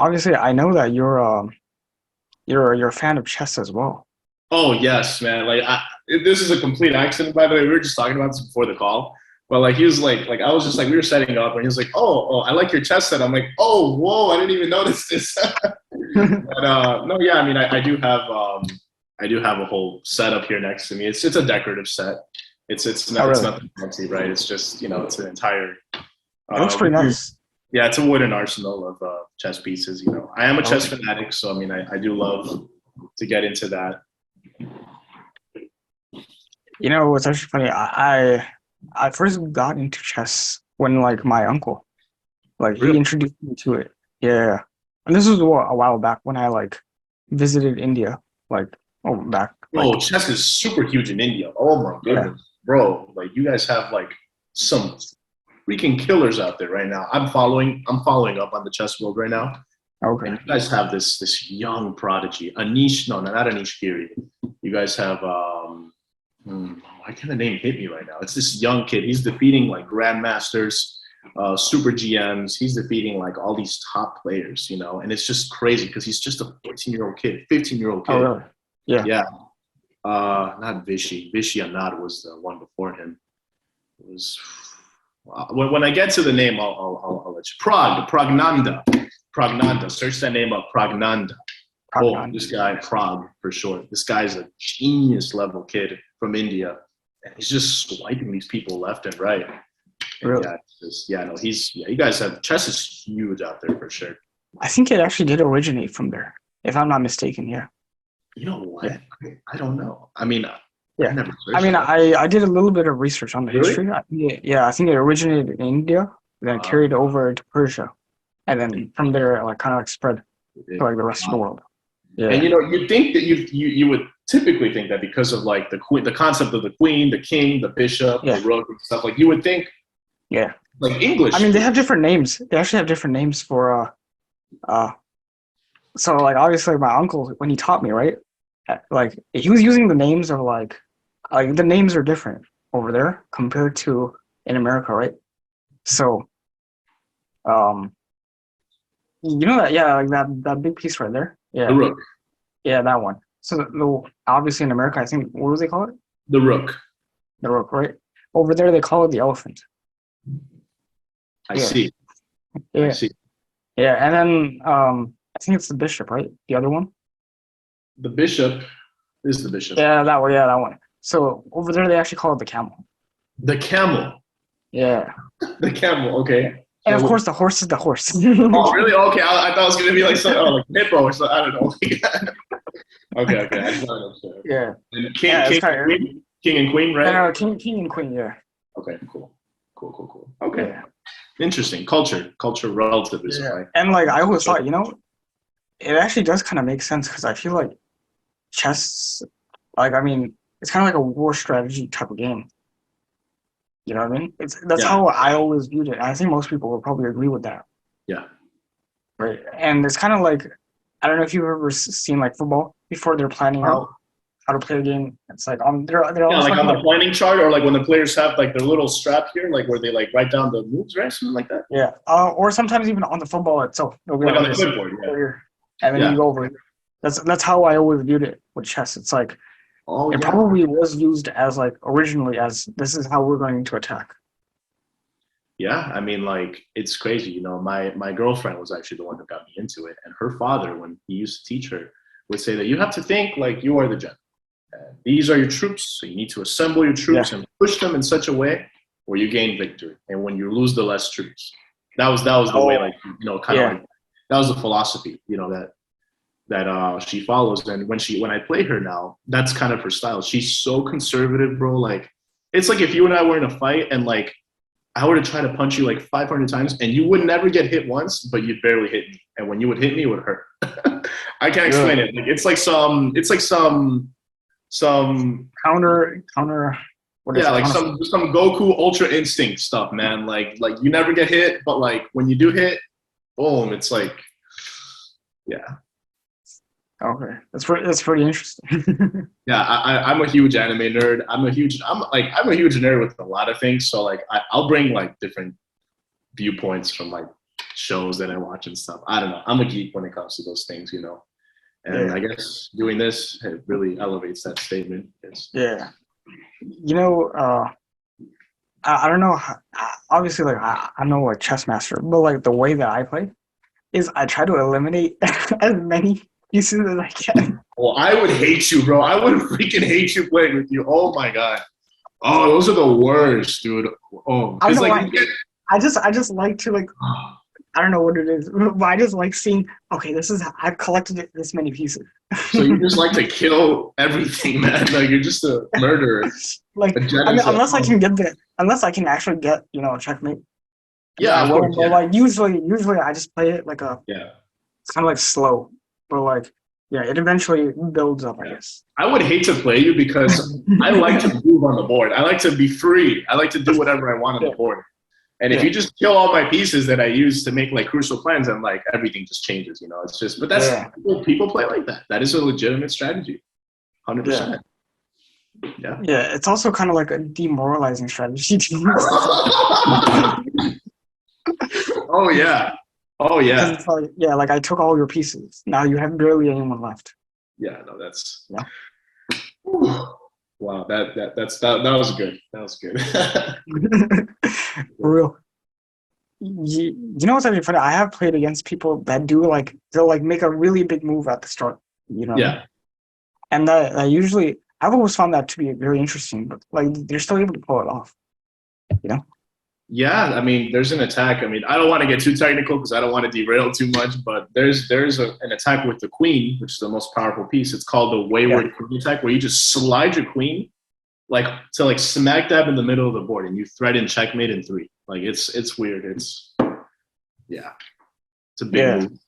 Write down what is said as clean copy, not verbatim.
obviously I know that you're a fan of chess as well. Oh yes, man. This is a complete accident, by the way. We were just talking about this before the call. But like he was like I was just like we were setting up, and he was like, "Oh, I like your chess set." I'm like, "Oh, whoa, I didn't even notice this." But no, yeah. I mean, I do have a whole setup here next to me. It's a decorative set. Oh, It's really? nothing fancy, right? It's just it's an entire It looks pretty wooden, nice. yeah, it's a wooden arsenal of chess pieces. I am a chess Okay. fanatic, so I mean, I do love to get into that. You know what's actually funny? I first got into chess when like my uncle, like he Really? introduced me to it. Yeah. And this was a while back when I like visited India, like back Oh, like chess is super huge in India. Oh my yeah. goodness, bro! Like you guys have like some freaking killers out there right now. I'm following up on the chess world right now, Okay. and you guys have this young prodigy, Anish. No, not Anish Giri. You guys have why can't the name hit me right now? It's this young kid. He's defeating like grandmasters, super GMs. He's defeating like all these top players, and it's just crazy because he's just a 14-year-old kid, 15-year-old Oh kid. really? Yeah. Yeah, not Vishy. Vishy Anand was the one before him. It was when I get to the name, I'll let you. Pragnanda. Search that name up, Pragnanda. Oh, Prognon. this guy, Prague for short. This guy's a genius level kid from India, and he's just swiping these people left and right. And Really? yeah, no, you guys have chess is huge out there for sure. I think it actually did originate from there, if I'm not mistaken. Yeah. You know what? Yeah. I don't know. I mean, I Yeah. never I searched mean, it up. I did a little bit of research on the Really? history. Yeah, I think it originated in India, then Uh, carried over to Persia, and then from there, it, like kind of like spread to like the rest of the world. And Yeah. you'd think that you would typically think that because of like the queen, the concept of the queen, the king, the bishop, the Yeah. rook, and stuff like you would think Yeah. like I mean, English. they have different names. They actually have different names for uh. So like obviously my uncle when he taught me right, like he was using the names of like the names are different over there compared to in America, right? So um, you know that yeah, like that big piece right there. The Yeah, rook, yeah, that one. So obviously in America, I think what do they call it? the rook. The rook, right? Over there they call it the elephant. I Yeah, see. I yeah, see. yeah. And then I think it's the bishop, right? The other one. The bishop is the bishop. Yeah, that one. Yeah, that one. So over there they actually call it the camel. The camel. Yeah. The camel. Okay. And of So, course, the horse is the horse. oh, really? Okay. I thought it was gonna be like some like hippo or something. I don't know. Okay. Okay. I just wanted to understand. Yeah, And yeah, it's king, kind and of queen, king and queen, and right? king and queen. Yeah, Okay. Cool. Cool. Cool. Cool. Okay. yeah, Interesting. Culture relativism, yeah. right? And like I always thought, it actually does kind of make sense because I feel like chess, like I mean, it's kind of like a war strategy type of game. You know what I mean? That's Yeah. how I always viewed it. And I think most people will probably agree with that, Yeah. right? And it's kind of like I don't know if you've ever seen like football before they're planning Uh-huh. out how to play a game. It's like they're Yeah, always like talking on the about planning chart, or like when the players have like their little strap here, like where they like write down the moves, right? Something like that. yeah, or sometimes even on the football itself, it'll be Like like on the this, clipboard. go Yeah. here, and then you Yeah. go over here. That's how I always viewed it with chess. It's like Oh it yeah. probably was used as like originally as this is how we're going to attack. Yeah. I mean, like it's crazy. My girlfriend was actually the one who got me into it, and her father, when he used to teach her, would say that you have to think like you are the general. These are your troops, so you need to assemble your Yeah, troops and push them in such a way where you gain victory, and when you lose, the less troops. That was the way, oh like kind of yeah, like that was the philosophy, that she follows. And when I play her now, that's kind of her style. She's so conservative, bro. Like it's like if you and I were in a fight and like I were to try to punch you like 500 times and you would never get hit once, but you'd barely hit me. And when you would hit me, it would hurt. I can't really explain it. Like it's like some counter. What is yeah, it? like Counter. some Goku Ultra Instinct stuff, man. Like you never get hit, but like when you do hit, boom, it's like yeah. Okay, that's pretty interesting. Yeah, I'm a huge anime nerd. I'm a huge nerd with a lot of things. So like I'll bring like different viewpoints from like shows that I watch and stuff. I don't know. I'm a geek when it comes to those things, you know. And Yeah. I guess doing this, it really elevates that statement. Yeah. You know, I don't know. Obviously, like I'm no like chess master, but like the way that I play is I try to eliminate as many pieces as I can. Well, I would hate you, bro. I would freaking hate you playing with you. Oh my god. Oh, those are the worst, dude. Oh, I don't because know like why. you get. I just like to like I don't know what it is, but I just like seeing. Okay, this is I've collected this many pieces. So you just like to kill everything, man. Like you're just a murderer, Like a I mean, genocide. unless I can actually get checkmate, then Yeah, I of will. course. But Yeah, like usually I just play it like yeah. it's kind of like slow, but like yeah, it eventually builds up, I Yeah. guess. I would hate to play you because I like to move on the board. I like to be free. I like to do whatever I want on Yeah, the board. And if yeah, you just kill all my pieces that I use to make like crucial plans, then like everything just changes. You know, it's just. But that's yeah, people play like that. That is a legitimate strategy. yeah. 100%. Yeah. Yeah, it's also kind of like a demoralizing strategy Oh yeah. Oh because yeah. it's like, yeah, like I took all your pieces. Now you have barely anyone left. Yeah. No, that's. Yeah. Wow. That was good. That was good. For real. You know what's actually funny? I have played against people that do like they'll like make a really big move at the start. You know what I mean? Yeah. And that usually I've always found that to be very interesting, but like they're still able to pull it off. You know? Yeah, I mean, there's an attack. I mean, I don't want to get too technical because I don't want to derail too much, but an attack with the queen, which is the most powerful piece. It's called the Yeah. wayward queen attack, where you just slide your queen like to like smack dab in the middle of the board, and you threaten checkmate in 3. Like it's weird. It's a big Yeah. move.